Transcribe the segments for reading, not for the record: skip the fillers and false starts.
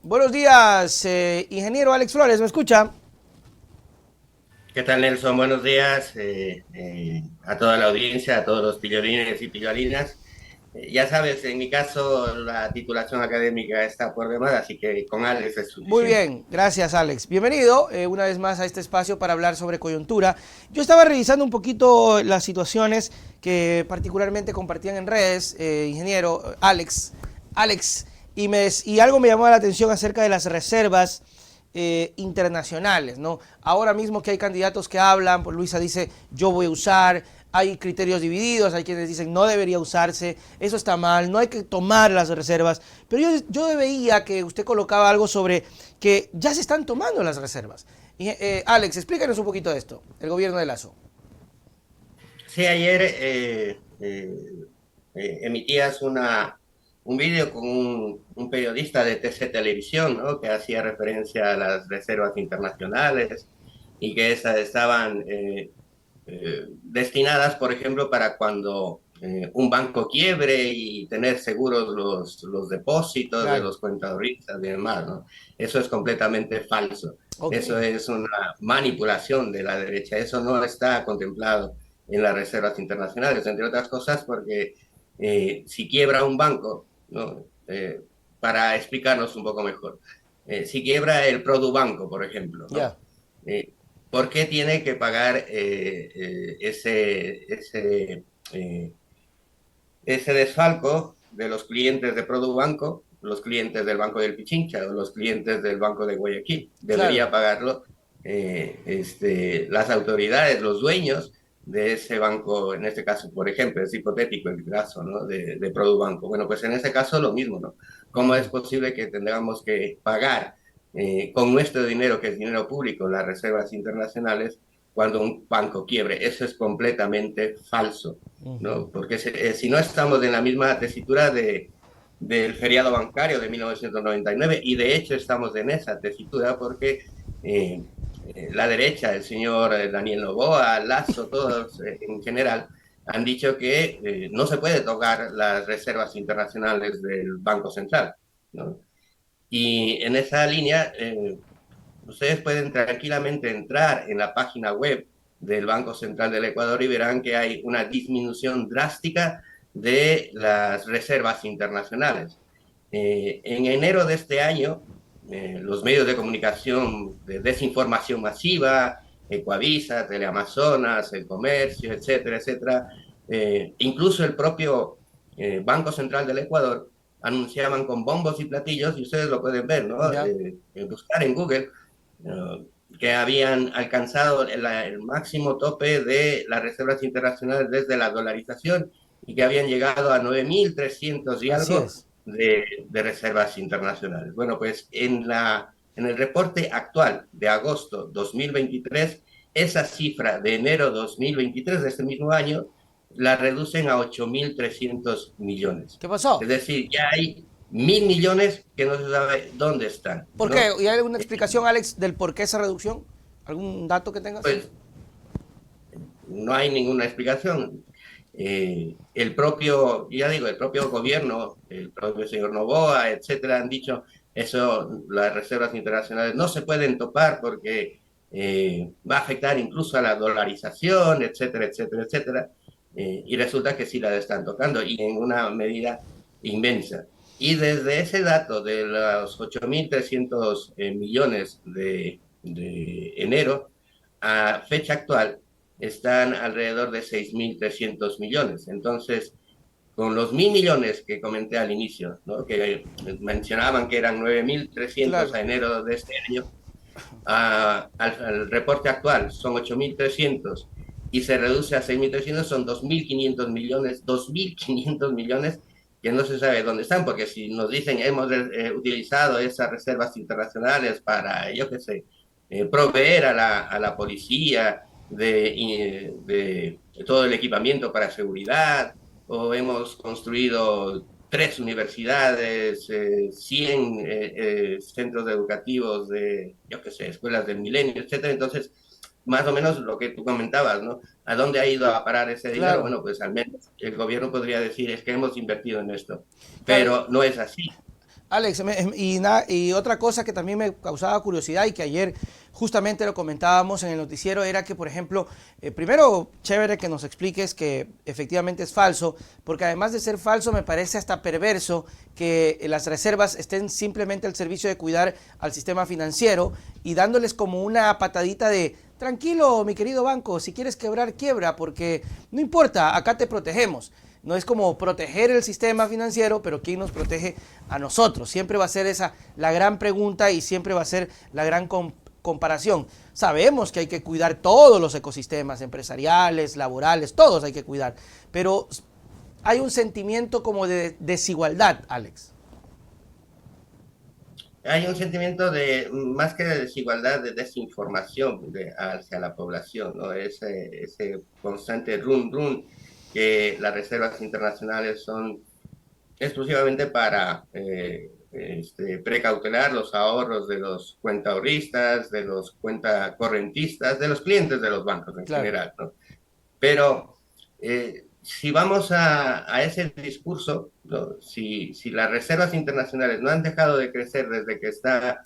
Buenos días, ingeniero Alex Flores, ¿me escucha? ¿Qué tal, Nelson? Buenos días a toda la audiencia, a todos los pillolines y pillolinas. Ya sabes, en mi caso la titulación académica está por demás, así que con Alex es Muy suficiente. bien, gracias Alex. Bienvenido una vez más a este espacio para hablar sobre coyuntura. Yo estaba revisando un poquito las situaciones que particularmente compartían en redes, ingeniero Alex, y algo me llamó la atención acerca de las reservas internacionales, ¿no? Ahora mismo que hay candidatos que hablan, pues Luisa dice, yo voy a usar, hay criterios divididos, hay quienes dicen no debería usarse, eso está mal, no hay que tomar las reservas, pero yo veía que usted colocaba algo sobre que ya se están tomando las reservas. Y, Alex, explícanos un poquito de esto, el gobierno de Lazo. Sí, ayer emitías un vídeo con un periodista de TC Televisión, ¿no? Que hacía referencia a las reservas internacionales y que esas estaban destinadas, por ejemplo, para cuando un banco quiebre y tener seguros los depósitos de Claro, los cuentadoristas y demás, ¿no? Eso es completamente falso. ok. Eso es una manipulación de la derecha. Eso no está contemplado en las reservas internacionales, entre otras cosas porque si quiebra un banco, ¿no? Para explicarnos un poco mejor, si quiebra el Produbanco, por ejemplo, ¿no? Ya, Eh, ¿Por qué tiene que pagar ese desfalco de los clientes de Produbanco, los clientes del Banco del Pichincha o los clientes del Banco de Guayaquil? claro. Debería pagarlo las autoridades, los dueños de ese banco, en este caso, por ejemplo, es hipotético el caso, ¿no? de Produbanco. Bueno, pues en ese caso lo mismo, ¿no? ¿Cómo es posible que tengamos que pagar con nuestro dinero, que es dinero público, las reservas internacionales, cuando un banco quiebre? Eso es completamente falso, ¿no? Porque si no estamos en la misma tesitura del feriado bancario de 1999, y de hecho estamos en esa tesitura porque eh, la derecha, el señor Daniel Noboa, Lazo, todos en general, han dicho que no se puede tocar las reservas internacionales del Banco Central, ¿no? Y en esa línea, ustedes pueden tranquilamente entrar en la página web del Banco Central del Ecuador y verán que hay una disminución drástica de las reservas internacionales. En enero de este año, los medios de comunicación de desinformación masiva, Ecuavisa, Teleamazonas, El Comercio, etcétera, etcétera, incluso el propio Banco Central del Ecuador anunciaban con bombos y platillos, y ustedes lo pueden ver, ¿no? Ya. Buscar en Google, que habían alcanzado el máximo tope de las reservas internacionales desde la dolarización y que habían llegado a 9.300 y Así algo es. de reservas internacionales. Bueno, pues en el reporte actual de agosto 2023, esa cifra de enero 2023 de este mismo año la reducen a 8.300 millones. ¿Qué pasó? Es decir, ya hay 1.000 millones que no se sabe dónde están, ¿Por qué? ¿no? ¿Y hay alguna explicación, Alex, del por qué esa reducción? ¿Algún dato que tengas? Pues no hay ninguna explicación. El propio, ya digo, el propio gobierno, el propio señor Novoa, etcétera, han dicho eso, las reservas internacionales no se pueden topar porque va a afectar incluso a la dolarización, etcétera, etcétera, etcétera. Y resulta que sí la están tocando y en una medida inmensa. Y desde ese dato de los 8.300 millones de enero a fecha actual, están alrededor de 6.300 millones. Entonces, con los 1.000 millones que comenté al inicio, ¿no? Que mencionaban que eran 9.300 Claro. a enero de este año, al reporte actual son 8.300 y se reduce a 6.300, son 2.500 millones, 2.500 millones que no se sabe dónde están, porque si nos dicen hemos utilizado esas reservas internacionales para, yo qué sé, proveer a la policía de todo el equipamiento para seguridad, o hemos construido 3 universidades, 100 centros educativos de, yo qué sé, escuelas del milenio, etcétera. Entonces, más o menos lo que tú comentabas, ¿no? ¿A dónde ha ido a parar ese dinero? Claro. Bueno, pues al menos el gobierno podría decir es que hemos invertido en esto, Claro. pero no es así. Alex, y otra cosa que también me causaba curiosidad y que ayer justamente lo comentábamos en el noticiero era que, por ejemplo, primero, chévere que nos expliques que efectivamente es falso, porque además de ser falso me parece hasta perverso que las reservas estén simplemente al servicio de cuidar al sistema financiero y dándoles como una patadita de tranquilo, mi querido banco, si quieres quebrar, quiebra, porque no importa, acá te protegemos. No es como proteger el sistema financiero, pero ¿quién nos protege a nosotros? Siempre va a ser esa la gran pregunta y siempre va a ser la gran comparación. Sabemos que hay que cuidar todos los ecosistemas empresariales, laborales, todos hay que cuidar, pero hay un sentimiento como de desigualdad, Alex. Hay un sentimiento de, más que de desigualdad, de desinformación hacia la población, ¿no? Ese constante run que las reservas internacionales son exclusivamente para precautelar los ahorros de los cuentaahorristas, de los cuentacorrentistas, de los clientes de los bancos en Claro. general, ¿no? Pero si vamos a ese discurso, ¿no? Si las reservas internacionales no han dejado de crecer desde que está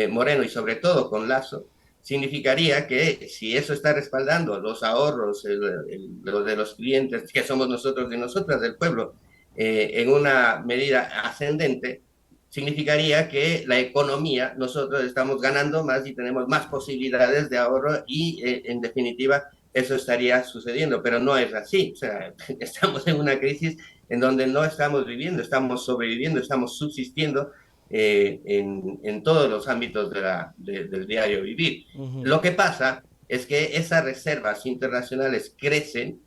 Moreno y sobre todo con Lazo, significaría que si eso está respaldando los ahorros lo de los clientes, que somos nosotros y nosotras del pueblo, en una medida ascendente, significaría que la economía, nosotros estamos ganando más y tenemos más posibilidades de ahorro y, en definitiva, eso estaría sucediendo, pero no es así. O sea, estamos en una crisis en donde no estamos viviendo, estamos sobreviviendo, estamos subsistiendo en todos los ámbitos del diario vivir. Uh -huh. Lo que pasa es que esas reservas internacionales crecen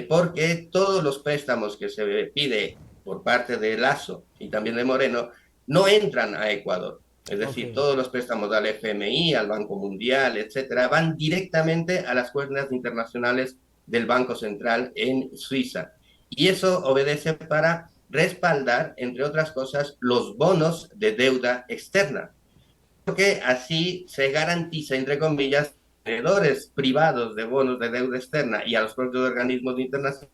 porque todos los préstamos que se pide por parte de Lazo y también de Moreno no entran a Ecuador. Es decir, Okay. todos los préstamos al FMI, al Banco Mundial, etcétera, van directamente a las cuentas internacionales del Banco Central en Suiza. Y eso obedece para respaldar, entre otras cosas, los bonos de deuda externa, porque así se garantiza, entre comillas, a tenedores privados de bonos de deuda externa y a los propios organismos internacionales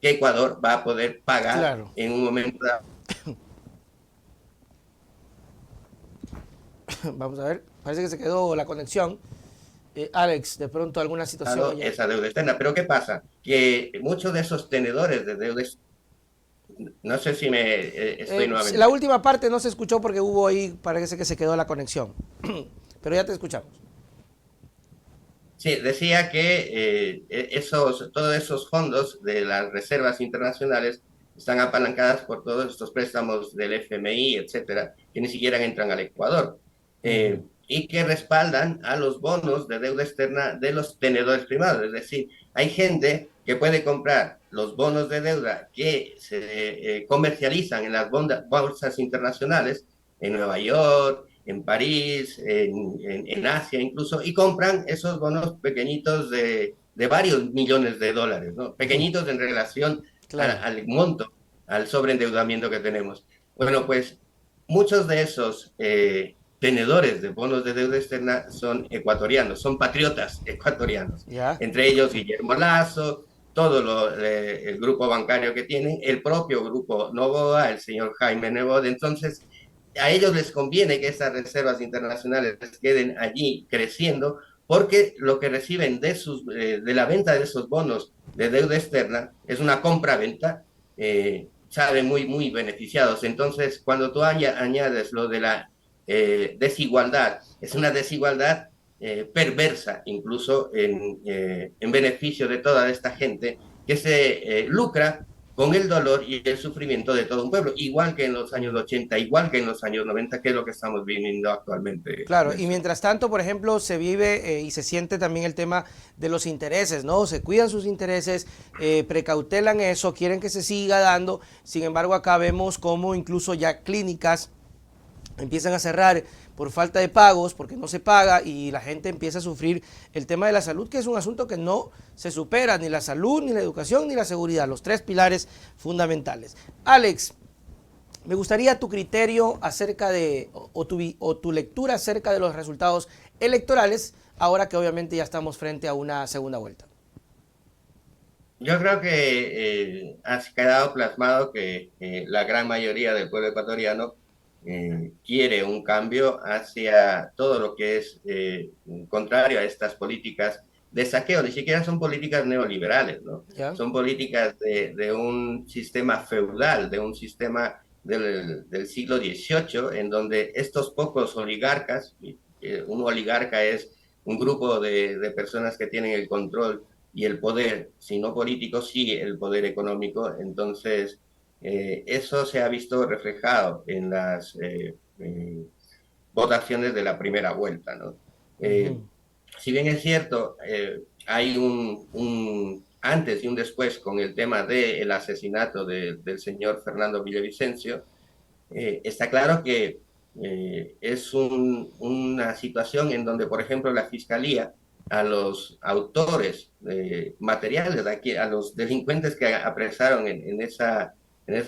que Ecuador va a poder pagar Claro. en un momento dado. Vamos a ver, parece que se quedó la conexión. Alex, de pronto alguna situación allá. Esa deuda externa. Pero ¿qué pasa? Que muchos de esos tenedores de deuda, no sé si me estoy La nuevamente. última parte no se escuchó porque hubo ahí, parece que se quedó la conexión. Pero ya te escuchamos. Sí, decía que todos esos fondos de las reservas internacionales están apalancadas por todos estos préstamos del FMI, etcétera, que ni siquiera entran al Ecuador, Uh -huh. y que respaldan a los bonos de deuda externa de los tenedores privados. Es decir, hay gente que puede comprar los bonos de deuda que se comercializan en las bolsas internacionales, en Nueva York, en París, en Asia incluso, y compran esos bonos pequeñitos de varios millones de dólares, ¿no? Pequeñitos en relación Claro. al monto, al sobreendeudamiento que tenemos. Bueno, pues muchos de esos tenedores de bonos de deuda externa son ecuatorianos, son patriotas ecuatorianos, Ya. entre ellos Guillermo Lazo, el grupo bancario que tienen, el propio grupo Novoa, el señor Jaime Nebot. Entonces, a ellos les conviene que esas reservas internacionales queden allí creciendo, porque lo que reciben de la venta de esos bonos de deuda externa es una compra-venta, salen muy beneficiados. Entonces, cuando tú añades lo de la desigualdad, es una desigualdad perversa, incluso en beneficio de toda esta gente que se lucra con el dolor y el sufrimiento de todo un pueblo, igual que en los años 80, igual que en los años 90, que es lo que estamos viviendo actualmente, Claro, y Nelson. mientras tanto, por ejemplo, se vive y se siente también el tema de los intereses, ¿no? Se cuidan sus intereses, precautelan eso, quieren que se siga dando. Sin embargo, acá vemos cómo incluso ya clínicas empiezan a cerrar por falta de pagos, porque no se paga y la gente empieza a sufrir el tema de la salud, que es un asunto que no se supera, ni la salud, ni la educación, ni la seguridad, los tres pilares fundamentales. Alex, me gustaría tu criterio acerca de, o tu lectura acerca de los resultados electorales, ahora que obviamente ya estamos frente a una segunda vuelta. Yo creo que ha quedado plasmado que la gran mayoría del pueblo ecuatoriano quiere un cambio hacia todo lo que es contrario a estas políticas de saqueo. Ni siquiera son políticas neoliberales, ¿no? ¿Ya? Son políticas de un sistema feudal, de un sistema del siglo XVIII, en donde estos pocos oligarcas, un oligarca es un grupo de personas que tienen el control y el poder, si no político, sí el poder económico. Entonces, eso se ha visto reflejado en las votaciones de la primera vuelta, ¿no? Eh, Ujú. si bien es cierto, hay un antes y un después con el tema del asesinato del señor Fernando Villavicencio, está claro que es una situación en donde, por ejemplo, la Fiscalía a los autores materiales, de aquí, a los delincuentes que apresaron en esa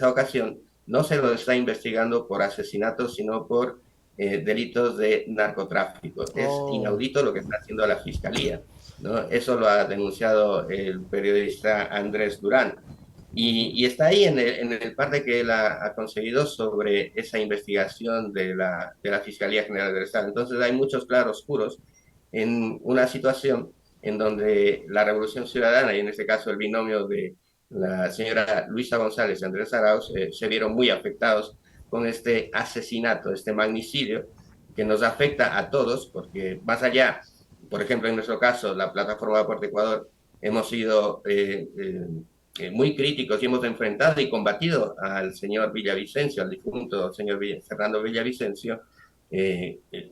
ocasión, no se los está investigando por asesinatos, sino por delitos de narcotráfico. Es Oh, inaudito lo que está haciendo la Fiscalía, ¿no? Eso lo ha denunciado el periodista Andrés Durán. ujú. Y está ahí en el parte que él ha conseguido sobre esa investigación de la Fiscalía General del Estado. Entonces hay muchos claroscuros en una situación en donde la Revolución Ciudadana, y en este caso el binomio de la señora Luisa González y Andrés Arauz, se vieron muy afectados con este asesinato, este magnicidio, que nos afecta a todos, porque más allá, por ejemplo, en nuestro caso, la plataforma de Puerto Ecuador, hemos sido muy críticos y hemos enfrentado y combatido al señor Villavicencio, al difunto señor Fernando Villavicencio.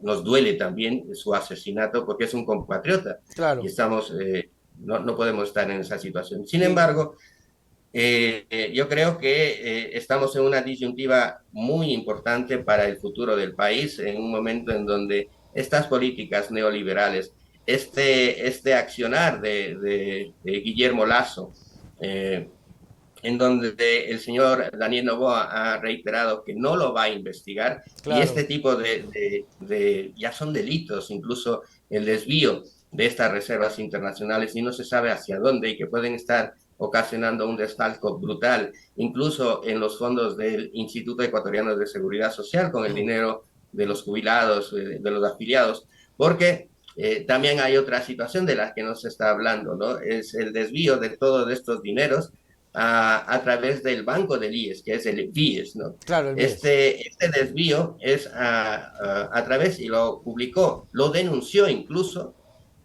Nos duele también su asesinato porque es un compatriota y Claro. estamos, no podemos estar en esa situación. Sin Y, embargo, yo creo que estamos en una disyuntiva muy importante para el futuro del país, en un momento en donde estas políticas neoliberales, este accionar de Guillermo Lasso, eh, en donde el señor Daniel Noboa ha reiterado que no lo va a investigar y claro. este tipo ya son delitos, incluso el desvío de estas reservas internacionales y no se sabe hacia dónde y que pueden estar ocasionando un desfalco brutal, incluso en los fondos del Instituto Ecuatoriano de Seguridad Social con el dinero de los jubilados, de los afiliados, porque también hay otra situación de la que no se está hablando, ¿no? Es el desvío de todos estos dineros a través del banco del IES, que es el BIES, ¿no? Claro, el 10. Este desvío es a través, y lo publicó, lo denunció incluso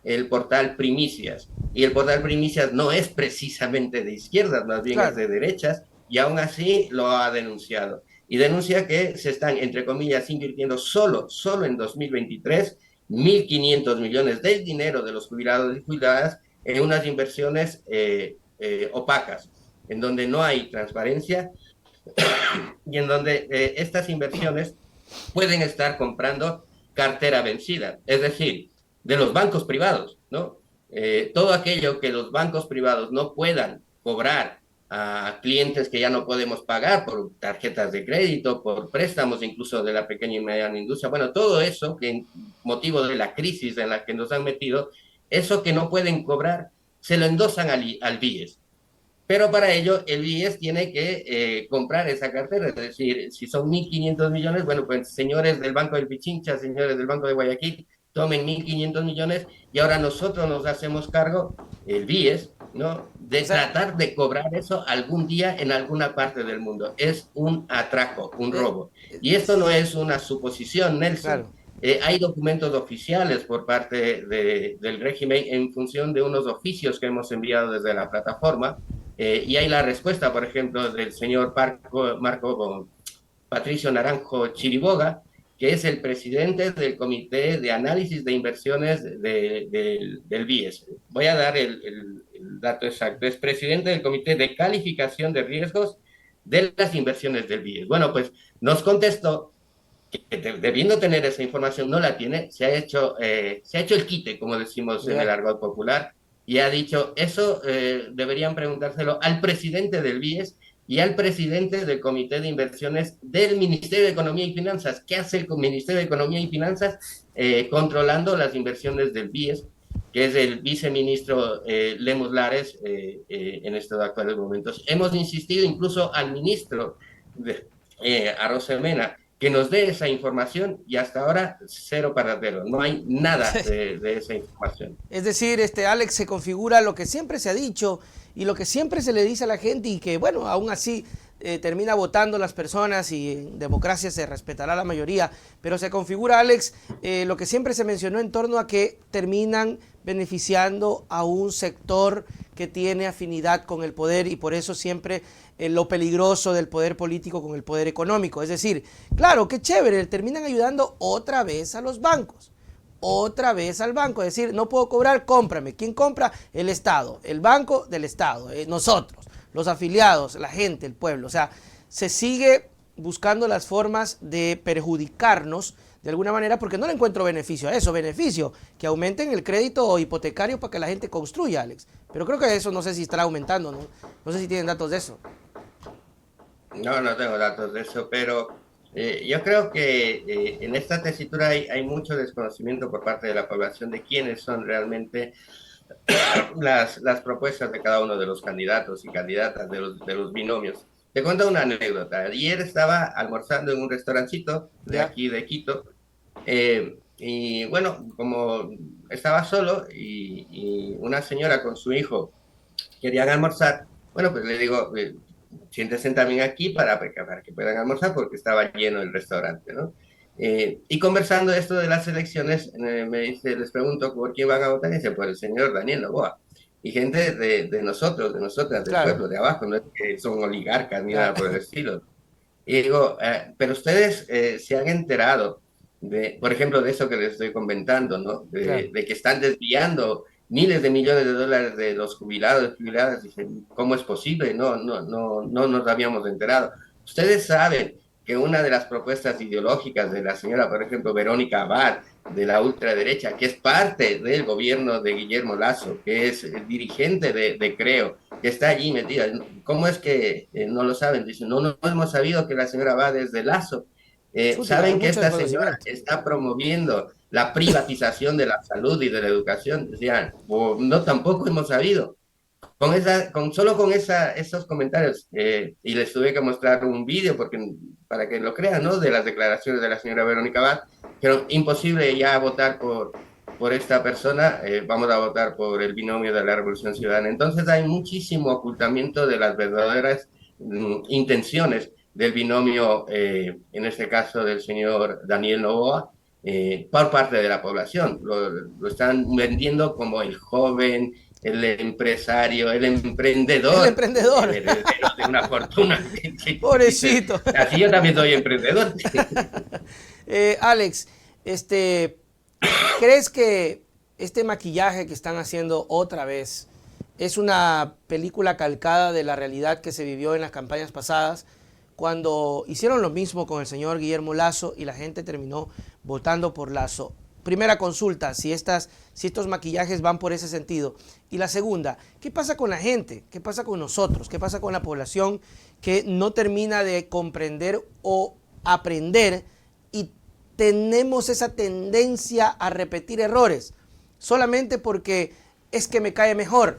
el portal Primicias. Y el portal Primicias no es precisamente de izquierdas, más bien es Claro. de derechas, y aún así lo ha denunciado. Y denuncia que se están, entre comillas, invirtiendo solo en 2023, 1.500 millones del dinero de los jubilados y jubiladas en unas inversiones opacas, en donde no hay transparencia y en donde estas inversiones pueden estar comprando cartera vencida, es decir, de los bancos privados, ¿no? Todo aquello que los bancos privados no puedan cobrar a clientes que ya no podemos pagar por tarjetas de crédito, por préstamos incluso de la pequeña y mediana industria, bueno, todo eso que en motivo de la crisis en la que nos han metido, eso que no pueden cobrar, se lo endosan al BIES. Pero para ello el IES tiene que comprar esa cartera, es decir, si son 1.500 millones, bueno, pues señores del Banco del Pichincha, señores del Banco de Guayaquil, tomen 1.500 millones y ahora nosotros nos hacemos cargo, el BIES, ¿no? O De sea, tratar de cobrar eso algún día en alguna parte del mundo. Es un atraco, un eh, robo. Y esto no es una suposición, Nelson. claro. Hay documentos oficiales por parte del régimen en función de unos oficios que hemos enviado desde la plataforma y hay la respuesta, por ejemplo, del señor Marco Patricio Naranjo Chiriboga, que es el presidente del Comité de Análisis de Inversiones del BIES. Voy a dar el dato exacto. Es presidente del Comité de Calificación de Riesgos de las Inversiones del BIES. Bueno, pues nos contestó que debiendo tener esa información no la tiene, se ha hecho el quite, como decimos en el Ya. argot popular, y ha dicho, eso deberían preguntárselo al presidente del BIES y al presidente del Comité de Inversiones del Ministerio de Economía y Finanzas. ¿Qué hace el Ministerio de Economía y Finanzas controlando las inversiones del BIES? Que es el viceministro Lemus Lares en estos actuales momentos. Hemos insistido incluso al ministro, a Rosemena, que nos dé esa información y hasta ahora cero paradero, no hay nada de esa información. Es decir, Alex, se configura lo que siempre se ha dicho y lo que siempre se le dice a la gente y que, bueno, aún así termina votando las personas y en democracia se respetará la mayoría, pero se configura, Alex, lo que siempre se mencionó en torno a que terminan beneficiando a un sector que tiene afinidad con el poder y por eso siempre lo peligroso del poder político con el poder económico. Es decir, claro, qué chévere, terminan ayudando otra vez a los bancos. Otra vez al banco, es decir, no puedo cobrar, cómprame. ¿Quién compra? El Estado, el banco del Estado, nosotros, los afiliados, la gente, el pueblo. O sea, se sigue buscando las formas de perjudicarnos de alguna manera porque no le encuentro beneficio a eso, beneficio que aumenten el crédito hipotecario para que la gente construya, Alex. Pero creo que eso no sé si estará aumentando, ¿no? No sé si tienen datos de eso. No, no tengo datos de eso, pero yo creo que en esta tesitura hay mucho desconocimiento por parte de la población de quiénes son realmente las propuestas de cada uno de los candidatos y candidatas de los binomios. Te cuento una anécdota. Ayer estaba almorzando en un restaurancito de ¿Ya? aquí de Quito y bueno, como estaba solo y una señora con su hijo querían almorzar, bueno, pues le digo, siéntense también aquí para que puedan almorzar porque estaba lleno el restaurante, ¿no? Y conversando esto de las elecciones, me dice, les pregunto por quién van a votar, y dice, por el señor Daniel Noboa. Y gente de nosotros, de nosotras, del Claro, pueblo, de abajo, no es que son oligarcas ni claro. nada por el estilo. Y digo, pero ustedes se han enterado de, por ejemplo, de eso que les estoy comentando, ¿no? Claro. De que están desviando miles de millones de dólares de los jubilados, jubiladas. Dicen, ¿cómo es posible? No nos habíamos enterado. Ustedes saben que una de las propuestas ideológicas de la señora, por ejemplo, Verónica Abad, de la ultraderecha, que es parte del gobierno de Guillermo Lazo, que es el dirigente de Creo, que está allí metida. ¿Cómo es que no lo saben? Dicen, no hemos sabido que la señora va desde Lazo. Chuta, hay Saben que mucho esta señora desconocimiento. está promoviendo la privatización de la salud y de la educación. Decían, no, tampoco hemos sabido. Solo con esos comentarios, y les tuve que mostrar un vídeo para que lo crean, ¿no? De las declaraciones de la señora Verónica Abad, pero imposible ya votar por esta persona, vamos a votar por el binomio de la Revolución Ciudadana. Entonces hay muchísimo ocultamiento de las verdaderas intenciones del binomio, en este caso del señor Daniel Noboa, por parte de la población. Lo están vendiendo como el joven, el empresario, el El emprendedor, el emprendedor. heredero de una fortuna. Dices, Pobrecito. así yo también soy emprendedor. Alex, ¿crees que este maquillaje que están haciendo otra vez es una película calcada de la realidad que se vivió en las campañas pasadas, cuando hicieron lo mismo con el señor Guillermo Lazo y la gente terminó votando por Lazo? Primera consulta, si estos maquillajes van por ese sentido. Y la segunda, ¿qué pasa con la gente? ¿Qué pasa con nosotros? ¿Qué pasa con la población que no termina de comprender o aprender y tenemos esa tendencia a repetir errores solamente porque es que me cae mejor,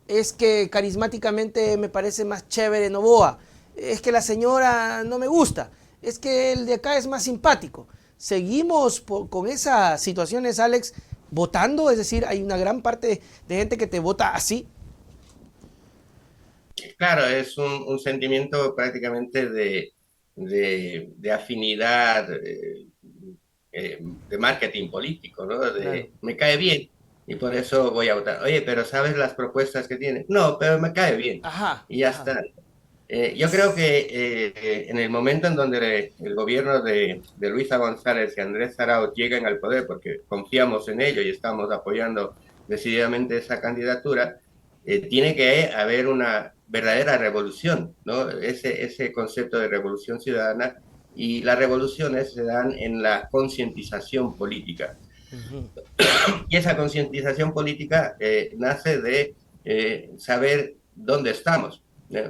es que carismáticamente me parece más chévere Noboa, es que la señora no me gusta, es que el de acá es más simpático? Seguimos con esas situaciones, Alex, votando, es decir, hay una gran parte de gente que te vota así. Claro, es un sentimiento prácticamente de afinidad, de marketing político, ¿no? Claro. De me cae bien y por eso voy a votar. Oye, pero ¿sabes las propuestas que tiene? No, pero me cae bien Ajá, y ya ajá. está. Yo creo que en el momento en donde el gobierno de Luisa González y Andrés Arauz lleguen al poder, porque confiamos en ello y estamos apoyando decididamente esa candidatura, tiene que haber una verdadera revolución, ¿no? Ese concepto de revolución ciudadana, y las revoluciones se dan en la concientización política. Ujú. Y esa concientización política nace de saber dónde estamos,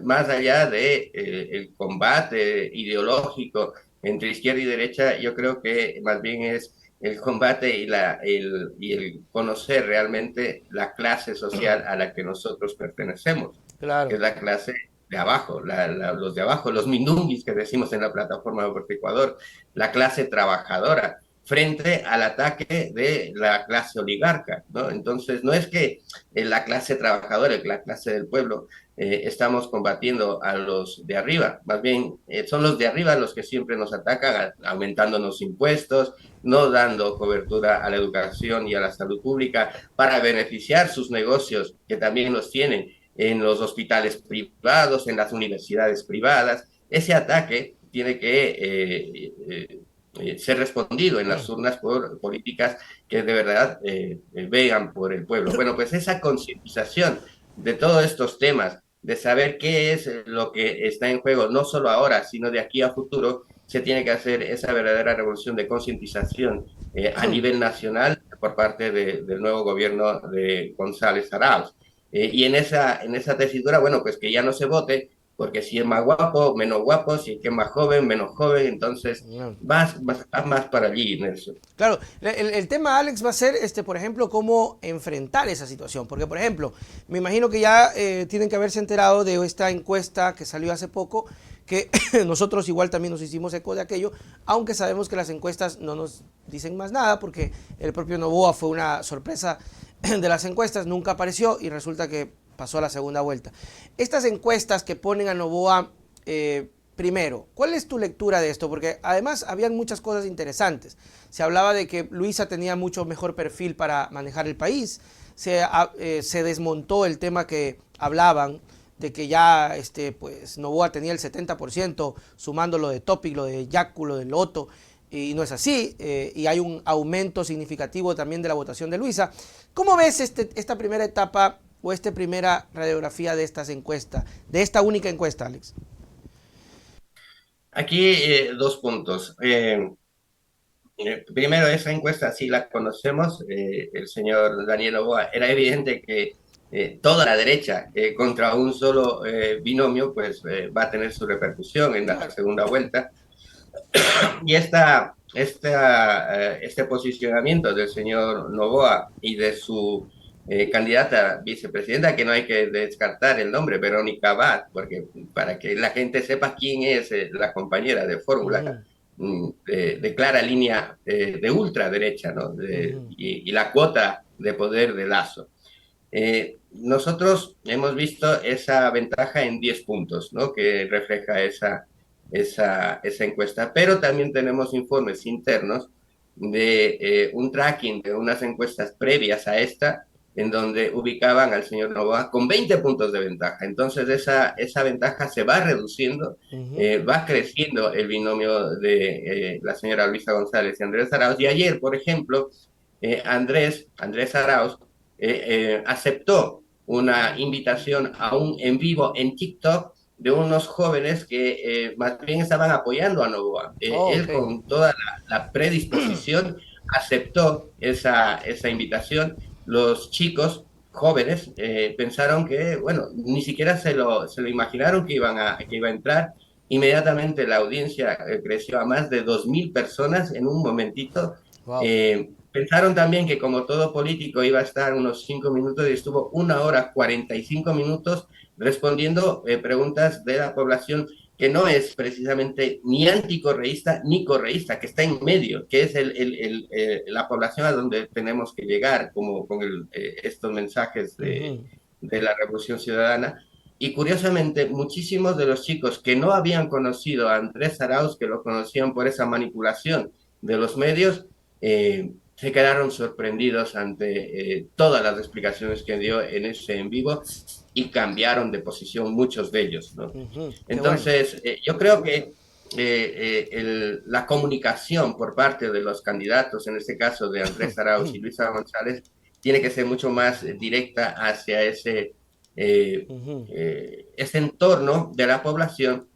más allá de el combate ideológico entre izquierda y derecha. Yo creo que más bien es el combate y el conocer realmente la clase social a la que nosotros pertenecemos, que Claro. es la clase de abajo, los de abajo, los mindunguis que decimos en la plataforma de Puerto Ecuador, la clase trabajadora, frente al ataque de la clase oligarca, ¿no? Entonces, no es que la clase trabajadora, la clase del pueblo, estamos combatiendo a los de arriba, más bien son los de arriba los que siempre nos atacan, aumentándonos impuestos, no dando cobertura a la educación y a la salud pública para beneficiar sus negocios, que también los tienen en los hospitales privados, en las universidades privadas. Ese ataque tiene que ser respondido en las urnas por políticas que de verdad vean por el pueblo. Bueno, pues esa concientización de todos estos temas, de saber qué es lo que está en juego, no solo ahora, sino de aquí a futuro, se tiene que hacer esa verdadera revolución de concientización a nivel nacional por parte del nuevo gobierno de González Arauz. Y en esa tesitura, bueno, pues que ya no se vote, porque si es más guapo, menos guapo, si es que es más joven, menos joven, entonces más para allí, Nelson. Claro, el tema, Alex, va a ser, por ejemplo, cómo enfrentar esa situación. Porque, por ejemplo, me imagino que ya tienen que haberse enterado de esta encuesta que salió hace poco, que nosotros igual también nos hicimos eco de aquello, aunque sabemos que las encuestas no nos dicen más nada, porque el propio Noboa fue una sorpresa de las encuestas, nunca apareció y resulta que pasó a la segunda vuelta. Estas encuestas que ponen a Noboa... primero, ¿cuál es tu lectura de esto? Porque además habían muchas cosas interesantes. Se hablaba de que Luisa tenía mucho mejor perfil para manejar el país. Se desmontó el tema que hablaban de que ya pues Noboa tenía el 70%, sumando lo de Topic, lo de Yacu, lo de Loto, y no es así. Y hay un aumento significativo también de la votación de Luisa. ¿Cómo ves esta primera etapa o esta primera radiografía de estas encuestas, de esta única encuesta, Alex? Aquí dos puntos. Primero, esa encuesta sí la conocemos, el señor Daniel Noboa. Era evidente que toda la derecha contra un solo binomio pues va a tener su repercusión en la Claro. segunda vuelta. Y este posicionamiento del señor Noboa y de su candidata vicepresidenta, que no hay que descartar el nombre, Verónica Abad, porque para que la gente sepa quién es la compañera de fórmula, de clara línea de ultraderecha, ¿no? Y la cuota de poder de Lazo. Nosotros hemos visto esa ventaja en 10 puntos, ¿no? Que refleja esa encuesta, pero también tenemos informes internos de un tracking de unas encuestas previas a esta, en donde ubicaban al señor Noboa con 20 puntos de ventaja. Entonces esa ventaja se va reduciendo, va creciendo el binomio de la señora Luisa González y Andrés Arauz. Y ayer, por ejemplo, Andrés Arauz aceptó una invitación a un en vivo en TikTok de unos jóvenes que más bien estaban apoyando a Noboa. Él Okay. con toda la predisposición aceptó esa invitación. Los chicos jóvenes pensaron que, bueno, ni siquiera se lo imaginaron que que iba a entrar. Inmediatamente la audiencia creció a más de 2.000 personas en un momentito. Wow. Pensaron también que como todo político iba a estar unos 5 minutos y estuvo 1 hora 45 minutos respondiendo preguntas de la población que no es precisamente ni anticorreísta ni correísta, que está en medio, que es la población a donde tenemos que llegar como con estos mensajes de la Revolución Ciudadana. Y curiosamente, muchísimos de los chicos que no habían conocido a Andrés Arauz, que lo conocían por esa manipulación de los medios, se quedaron sorprendidos ante todas las explicaciones que dio en ese en vivo y cambiaron de posición muchos de ellos, ¿no? Qué bueno. Entonces, yo creo que la comunicación por parte de los candidatos, en este caso de Andrés Arauz y Luisa González, tiene que ser mucho más directa hacia ese entorno de la población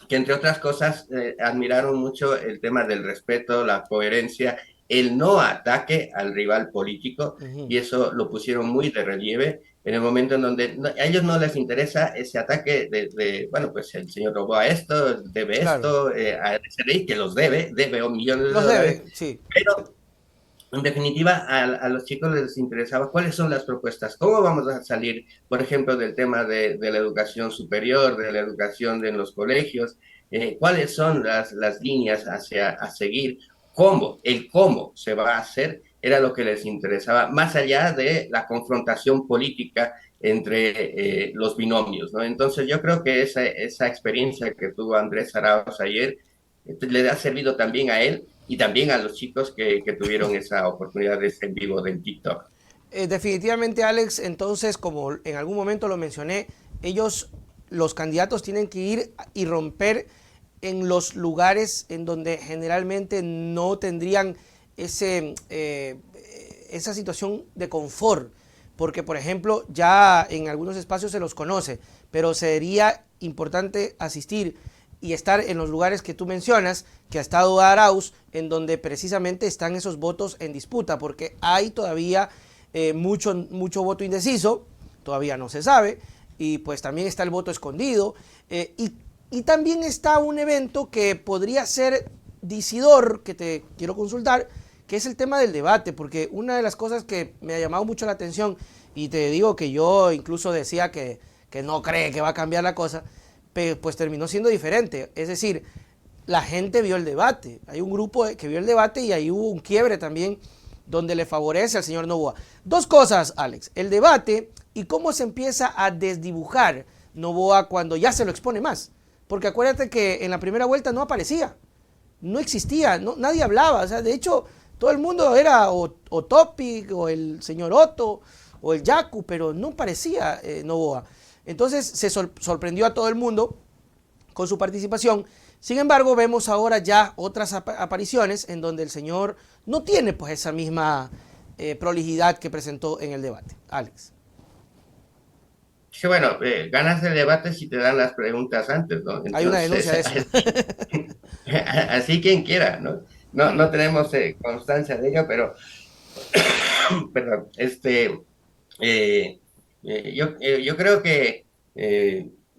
que entre otras cosas admiraron mucho el tema del respeto, la coherencia, el no ataque al rival político, y eso lo pusieron muy de relieve en el momento en donde a ellos no les interesa ese ataque bueno, pues el señor robó a esto, debe Claro. esto, a SRI, que los debe $1 millón, Los debe, sí. pero en definitiva, a los chicos les interesaba cuáles son las propuestas, cómo vamos a salir, por ejemplo, del tema de la educación superior, de la educación en los colegios, cuáles son las líneas a seguir, cómo se va a hacer, era lo que les interesaba, más allá de la confrontación política entre los binomios, ¿no? Entonces yo creo que esa experiencia que tuvo Andrés Arauz ayer le ha servido también a él y también a los chicos que tuvieron esa oportunidad de estar en vivo del TikTok. Definitivamente, Alex, entonces, como en algún momento lo mencioné, ellos, los candidatos, tienen que ir y romper en los lugares en donde generalmente no tendrían esa situación de confort, porque por ejemplo ya en algunos espacios se los conoce, pero sería importante asistir y estar en los lugares que tú mencionas, que ha estado Arauz, en donde precisamente están esos votos en disputa, porque hay todavía mucho voto indeciso, todavía no se sabe, y pues también está el voto escondido, y también está un evento que podría ser decidor, que te quiero consultar, que es el tema del debate, porque una de las cosas que me ha llamado mucho la atención, y te digo que yo incluso decía que no cree que va a cambiar la cosa, pues terminó siendo diferente. Es decir, la gente vio el debate, hay un grupo que vio el debate y ahí hubo un quiebre también donde le favorece al señor Noboa. Dos cosas, Alex, el debate y cómo se empieza a desdibujar Noboa cuando ya se lo expone más. Porque acuérdate que en la primera vuelta no aparecía, no existía, nadie hablaba. O sea, de hecho, todo el mundo era o Topic, o el señor Otto, o el Yaku, pero no parecía Noboa. Entonces se sorprendió a todo el mundo con su participación. Sin embargo, vemos ahora ya otras apariciones en donde el señor no tiene pues esa misma prolijidad que presentó en el debate. Alex. Sí, bueno, ganas el debate si te dan las preguntas antes, ¿no? Hay una denuncia Entonces, de eso. así quien quiera, ¿no? No tenemos constancia de ello, pero, perdón, yo creo que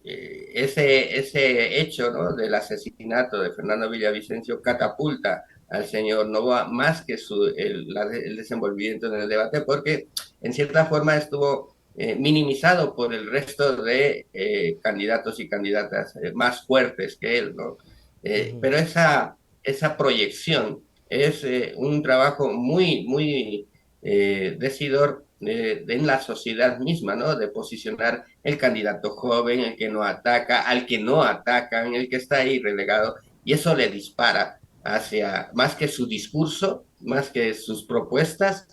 ese hecho, ¿no? Del asesinato de Fernando Villavicencio catapulta al señor Noboa más que el desenvolvimiento en el debate, porque en cierta forma estuvo minimizado por el resto de candidatos y candidatas más fuertes que él, ¿no? Pero esa proyección es un trabajo muy decidor en la sociedad misma, ¿no? De posicionar el candidato joven, el que no ataca, al que no atacan, el que está ahí relegado, y eso le dispara hacia, más que su discurso, más que sus propuestas,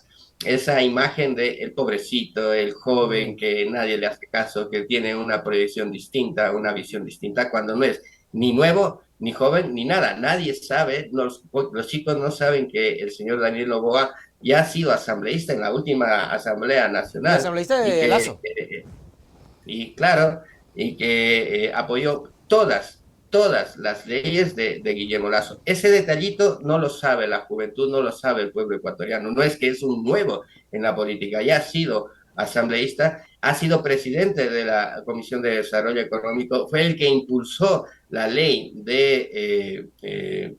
esa imagen de el pobrecito, el joven, que nadie le hace caso, que tiene una proyección distinta, una visión distinta, cuando no es ni nuevo, ni joven, ni nada. Nadie sabe, los chicos no saben que el señor Daniel Noboa ya ha sido asambleísta en la última Asamblea El Nacional asambleísta y de que, Lazo. y claro, y que apoyó todas las leyes de Guillermo Lazo. Ese detallito no lo sabe la juventud, no lo sabe el pueblo ecuatoriano. No es que es un nuevo en la política, ya ha sido asambleísta, ha sido presidente de la Comisión de Desarrollo Económico, fue el que impulsó la ley de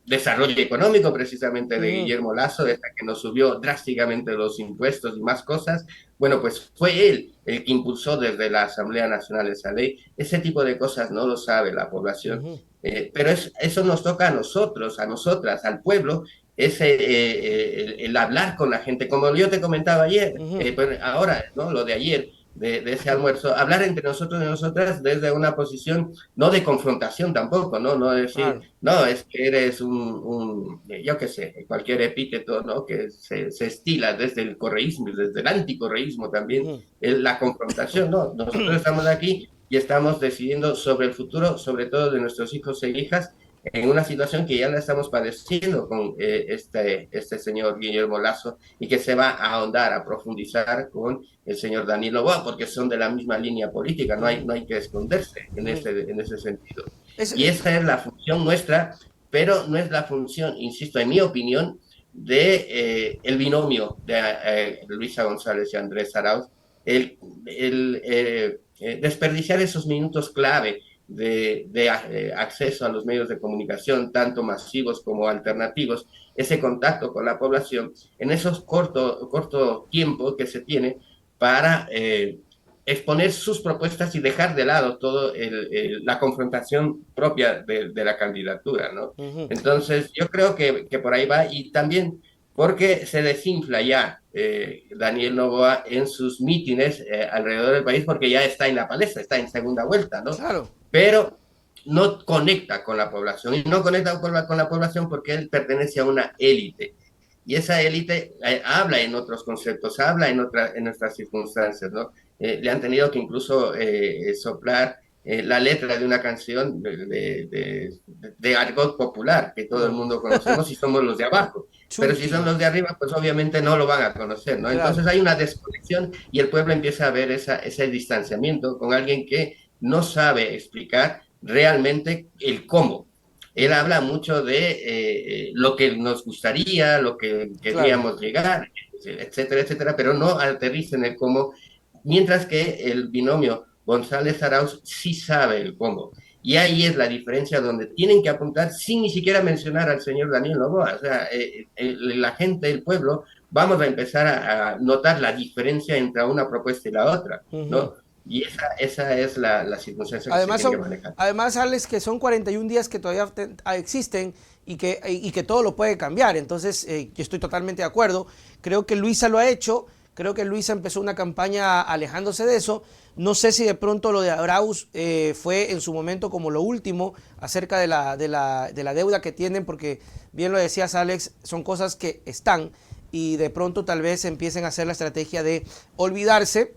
desarrollo económico precisamente de Guillermo Lazo, esta que nos subió drásticamente los impuestos y más cosas. Bueno, pues fue él el que impulsó desde la Asamblea Nacional esa ley. Ese tipo de cosas no lo sabe la población, pero eso nos toca a nosotros, a nosotras, al pueblo, el hablar con la gente, como yo te comentaba ayer, pues ahora, ¿no? Lo de ayer, de ese almuerzo, hablar entre nosotros y nosotras desde una posición no de confrontación tampoco, ¿no? No decir, Claro. no, es que eres yo qué sé, cualquier epíteto, ¿no? Que se estila desde el correísmo, desde el anticorreísmo también, la confrontación, ¿no? Nosotros estamos aquí y estamos decidiendo sobre el futuro, sobre todo de nuestros hijos e hijas, en una situación que ya la estamos padeciendo con este señor Guillermo Lazo y que se va a ahondar, a profundizar con el señor Danilo Boa, porque son de la misma línea política, no hay que esconderse en ese sentido. Es, Y esa es la función nuestra, pero no es la función, insisto, en mi opinión, de el binomio de Luisa González y Andrés Arauz, el desperdiciar esos minutos clave acceso a los medios de comunicación, tanto masivos como alternativos, ese contacto con la población, en esos corto tiempo que se tiene para exponer sus propuestas y dejar de lado todo la confrontación propia de la candidatura, ¿no? Ujú. Entonces, yo creo que por ahí va y también porque se desinfla ya Daniel Noboa en sus mítines alrededor del país porque ya está en la palestra, está en segunda vuelta, ¿no? Claro. Pero no conecta con la población y no conecta con la población porque él pertenece a una élite. Y esa élite habla en otros conceptos, habla en otras circunstancias, ¿no? Le han tenido que incluso soplar la letra de una canción de argot popular que todo el Mm. mundo conocemos y somos los de abajo. Pero si son Chuti. los de arriba, pues obviamente no lo van a conocer, ¿no? Claro. Entonces hay una desconexión y el pueblo empieza a ver ese distanciamiento con alguien que no sabe explicar realmente el cómo. Él Mm. habla mucho de lo que nos gustaría, lo que Claro. queríamos llegar, etcétera, etcétera, pero no aterriza en el cómo, mientras que el binomio González Arauz sí sabe el cómo. Y ahí es la diferencia donde tienen que apuntar sin ni siquiera mencionar al señor Daniel Noboa. O sea, la gente, el pueblo, vamos a empezar a notar la diferencia entre una propuesta y la otra, Ujú. ¿no? Y esa es la circunstancia que se Además tiene que son, manejar. además Alex, que son 41 días que todavía existen y que todo lo puede cambiar. Entonces, yo estoy totalmente de acuerdo. Creo que Luisa lo ha hecho. Creo que Luisa empezó una campaña alejándose de eso. No sé si de pronto lo de Arauz fue en su momento como lo último acerca de la deuda que tienen, porque bien lo decías, Alex, son cosas que están y de pronto tal vez empiecen a hacer la estrategia de olvidarse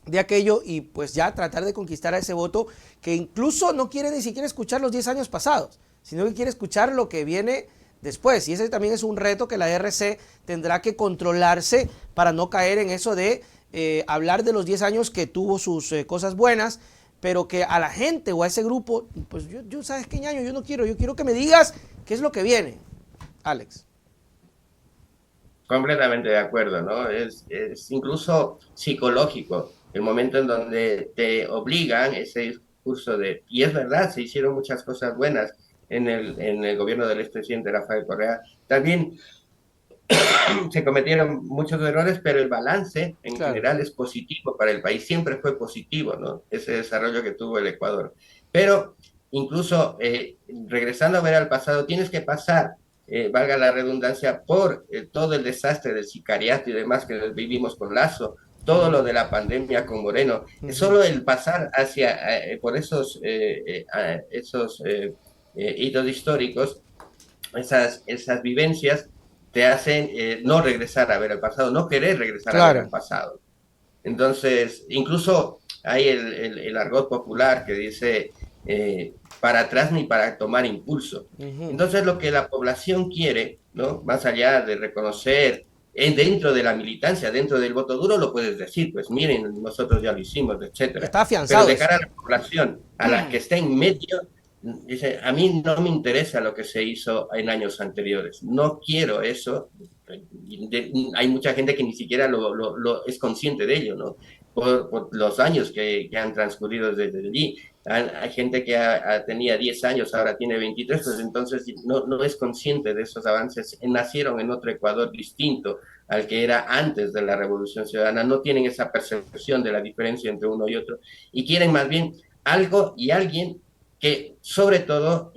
de aquello y pues ya tratar de conquistar a ese voto que incluso no quiere ni siquiera escuchar los 10 años pasados, sino que quiere escuchar lo que viene después. Y ese también es un reto que la RC tendrá que controlarse para no caer en eso de hablar de los 10 años que tuvo sus cosas buenas, pero que a la gente o a ese grupo, pues yo ¿sabes qué, ñaño? Yo quiero que me digas qué es lo que viene, Alex. Completamente de acuerdo, ¿no? Es incluso psicológico el momento en donde te obligan ese discurso de, y es verdad, se hicieron muchas cosas buenas en el gobierno del expresidente Rafael Correa, también se cometieron muchos errores, pero el balance en Claro. general es positivo para el país, siempre fue positivo, ¿no? Ese desarrollo que tuvo el Ecuador. Pero incluso regresando a ver al pasado, tienes que pasar, valga la redundancia, por todo el desastre del sicariato y demás que vivimos con Lazo, todo lo de la pandemia con Moreno, es Ujú. solo el pasar por esos hitos históricos, esas vivencias te hacen no regresar a ver el pasado, no querer regresar a ver el Claro. pasado. Entonces, incluso hay el argot popular que dice para atrás ni para tomar impulso. Ujú. Entonces, lo que la población quiere, ¿no? Más allá de reconocer dentro de la militancia, dentro del voto duro, lo puedes decir, pues miren, nosotros ya lo hicimos, etcétera. Está Pero afianzado de eso. cara a la población, a la que está en medio, dice, a mí no me interesa lo que se hizo en años anteriores, no quiero eso. Hay mucha gente que ni siquiera es consciente de ello, ¿no? Por los años que han transcurrido desde allí. Hay gente que tenía 10 años, ahora tiene 23, pues entonces no es consciente de esos avances. Nacieron en otro Ecuador distinto al que era antes de la Revolución Ciudadana, no tienen esa percepción de la diferencia entre uno y otro y quieren más bien algo y alguien que sobre todo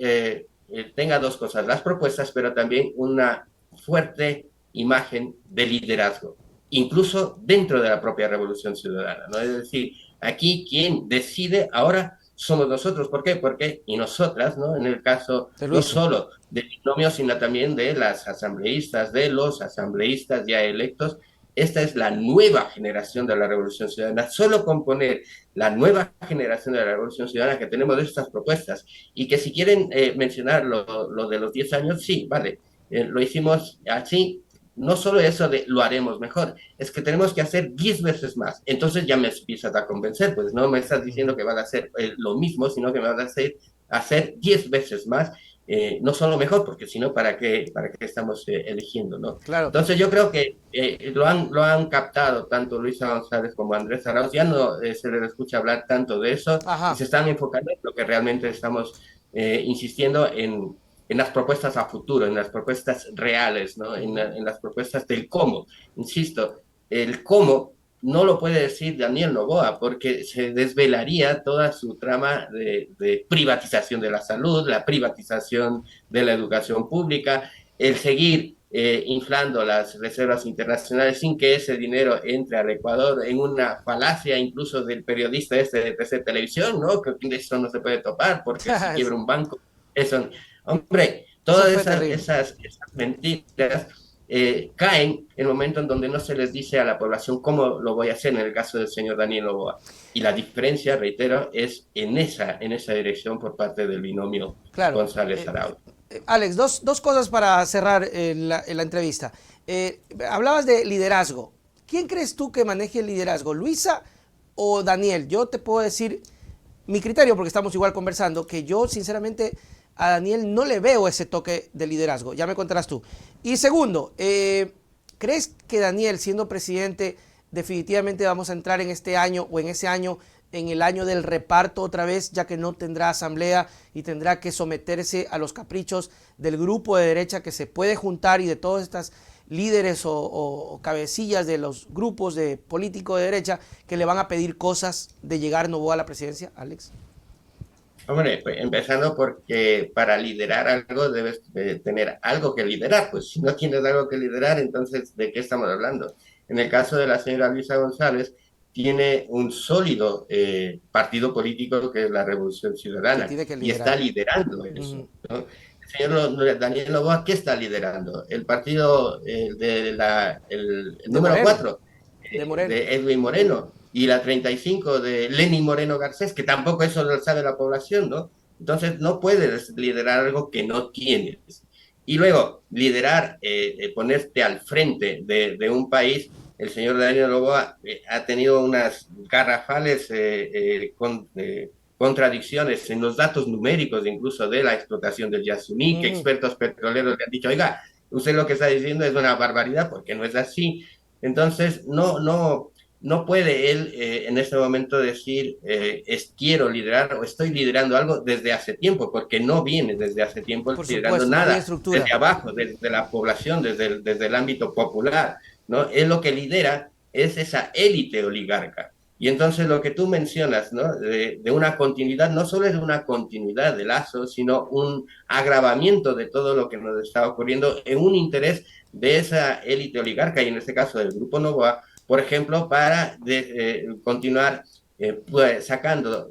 tenga dos cosas, las propuestas, pero también una fuerte imagen de liderazgo, incluso dentro de la propia Revolución Ciudadana, ¿no? Es decir, aquí quien decide ahora somos nosotros. ¿Por qué? Porque, y nosotras, ¿no? En el caso De no Luisa. solo de binomio, sino también de las asambleístas, de los asambleístas ya electos, esta es la nueva generación de la Revolución Ciudadana. Solo componer la nueva generación de la Revolución Ciudadana que tenemos de estas propuestas y que si quieren mencionar lo de los 10 años, sí, vale, lo hicimos así, no solo eso de lo haremos mejor, es que tenemos que hacer 10 veces más. Entonces ya me empiezas a convencer, pues no me estás diciendo que van a hacer lo mismo, sino que me van a hacer 10 veces más no son lo mejor, porque si no, para qué estamos eligiendo, ¿no? Claro. Entonces yo creo que lo han captado tanto Luisa González como Andrés Arauz, ya no se les escucha hablar tanto de eso y Ajá. se están enfocando en lo que realmente estamos insistiendo en las propuestas a futuro, en las propuestas reales, ¿no? En las propuestas del cómo. Insisto, el cómo no lo puede decir Daniel Noboa porque se desvelaría toda su trama de privatización de la salud, la privatización de la educación pública, el seguir inflando las reservas internacionales sin que ese dinero entre al Ecuador en una falacia incluso del periodista este de TC Televisión, ¿no? Que eso no se puede topar porque si quiebra un banco, eso, hombre, Eso todas fue terrible. esas mentiras caen en el momento en donde no se les dice a la población cómo lo voy a hacer en el caso del señor Daniel Noboa. Y la diferencia, reitero, es en esa dirección por parte del binomio Claro. González-Arauz. Alex, dos cosas para cerrar la entrevista. Hablabas de liderazgo. ¿Quién crees tú que maneje el liderazgo, Luisa o Daniel? Yo te puedo decir mi criterio, porque estamos igual conversando, que yo sinceramente a Daniel no le veo ese toque de liderazgo. Ya me contarás tú. Y segundo, ¿crees que Daniel, siendo presidente, definitivamente vamos a entrar en este año o en ese año, en el año del reparto otra vez, ya que no tendrá asamblea y tendrá que someterse a los caprichos del grupo de derecha que se puede juntar y de todas estas líderes o cabecillas de los grupos de políticos de derecha que le van a pedir cosas de llegar Noboa a la presidencia, Alex? Hombre, pues empezando porque para liderar algo debes tener algo que liderar, pues si no tienes algo que liderar, entonces ¿de qué estamos hablando? En el caso de la señora Luisa González, tiene un sólido partido político que es la Revolución Que Ciudadana tiene que y está liderar. liderando eso, ¿no? El señor Daniel Noboa, ¿qué está liderando? El partido el De número Moreno. 4 De Moreno. de Edwin Moreno y la 35 de Lenín Moreno Garcés, que tampoco eso lo sabe la población, ¿no? Entonces no puedes liderar algo que no tienes. Y luego, liderar, ponerte al frente un país, el señor Daniel Noboa ha tenido unas garrafales contradicciones en los datos numéricos, incluso de la explotación del Yasuní, que expertos petroleros le han dicho, oiga, usted lo que está diciendo es una barbaridad, porque no es así. Entonces, no puede él en este momento decir quiero liderar o estoy liderando algo desde hace tiempo, porque no viene desde hace tiempo Por liderando supuesto, no había nada estructura. desde abajo, desde la población, desde el ámbito popular, ¿no? Él lo que lidera es esa élite oligarca. Y entonces lo que tú mencionas, ¿no? De una continuidad, no solo es una continuidad de Lazo, sino un agravamiento de todo lo que nos está ocurriendo en un interés de esa élite oligarca, y en este caso del Grupo Noboa, por ejemplo, para continuar pues, sacando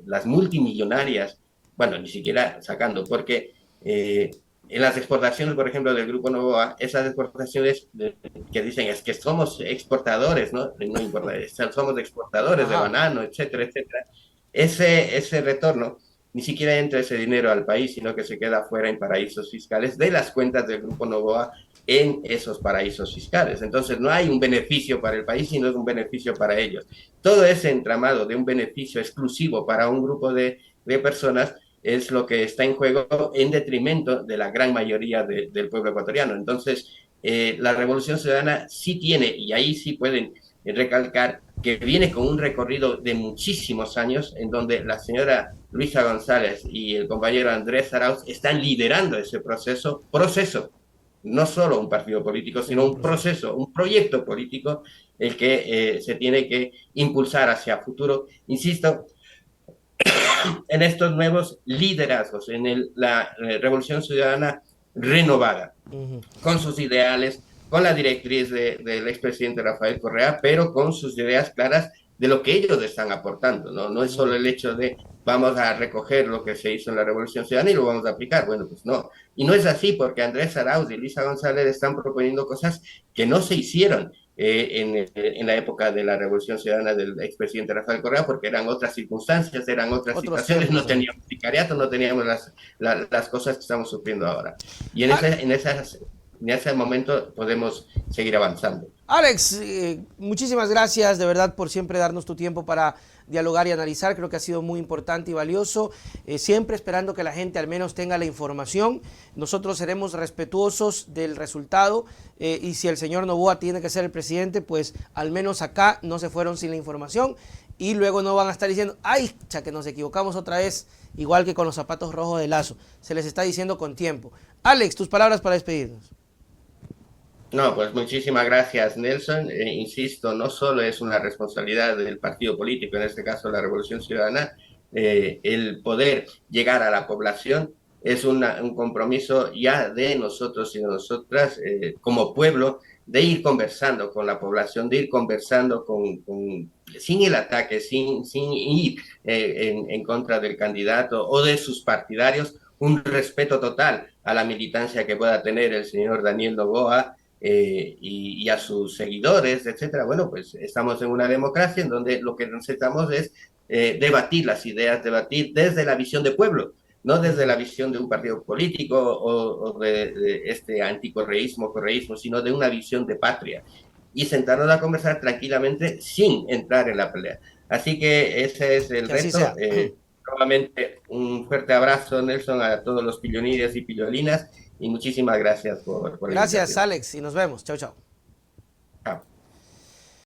las multimillonarias, bueno, ni siquiera sacando, porque en las exportaciones, por ejemplo, del Grupo Novoa, esas exportaciones que dicen es que somos exportadores, ¿no? No importa, somos exportadores de Ajá. banano, etcétera, etcétera. Ese retorno ni siquiera entra ese dinero al país, sino que se queda fuera en paraísos fiscales de las cuentas del Grupo Novoa en esos paraísos fiscales. Entonces no hay un beneficio para el país, sino es un beneficio para ellos. Todo ese entramado de un beneficio exclusivo para un grupo de personas es lo que está en juego en detrimento de la gran mayoría del pueblo ecuatoriano. Entonces, la Revolución Ciudadana sí tiene, y ahí sí pueden recalcar, que viene con un recorrido de muchísimos años en donde la señora Luisa González y el compañero Andrés Arauz están liderando ese proceso, no solo un partido político, Sí, sino un un proceso. proceso, un proyecto político el que se tiene que impulsar hacia futuro. Insisto, en estos nuevos liderazgos, la Revolución Ciudadana renovada, con sus ideales, con la directriz del expresidente Rafael Correa, pero con sus ideas claras de lo que ellos están aportando, ¿no? No es solo el hecho de vamos a recoger lo que se hizo en la Revolución Ciudadana y lo vamos a aplicar. Bueno, pues no. Y no es así porque Andrés Arauz y Lisa González están proponiendo cosas que no se hicieron en la época de la Revolución Ciudadana del expresidente Rafael Correa, porque eran otras circunstancias, eran otras Otros situaciones, tiempos no también. teníamos sicariato, no teníamos las cosas que estamos sufriendo ahora. Y Ah, en ese momento podemos seguir avanzando. Alex, muchísimas gracias de verdad por siempre darnos tu tiempo para dialogar y analizar. Creo que ha sido muy importante y valioso. Siempre esperando que la gente al menos tenga la información. Nosotros seremos respetuosos del resultado y si el señor Noboa tiene que ser el presidente, pues al menos acá no se fueron sin la información y luego no van a estar diciendo, ay, cha, que nos equivocamos otra vez, igual que con los zapatos rojos de Lazo. Se les está diciendo con tiempo. Alex, tus palabras para despedirnos. No, pues muchísimas gracias, Nelson. Insisto, no solo es una responsabilidad del partido político, en este caso la Revolución Ciudadana, el poder llegar a la población es un compromiso ya de nosotros y de nosotras como pueblo, de ir conversando con la población, de ir conversando sin el ataque, sin ir en contra del candidato o de sus partidarios, un respeto total a la militancia que pueda tener el señor Daniel Noboa y a sus seguidores, etcétera. Bueno, pues estamos en una democracia en donde lo que necesitamos es debatir las ideas, debatir desde la visión de pueblo, no desde la visión de un partido político o de este anticorreísmo, correísmo, sino de una visión de patria y sentarnos a conversar tranquilamente sin entrar en la pelea. Así que ese es el Que así reto. sea. Nuevamente, un fuerte abrazo, Nelson, a todos los pillonines y pillolinas y muchísimas gracias por la Gracias, invitación. Alex, y nos vemos. Chao, chao. Chao.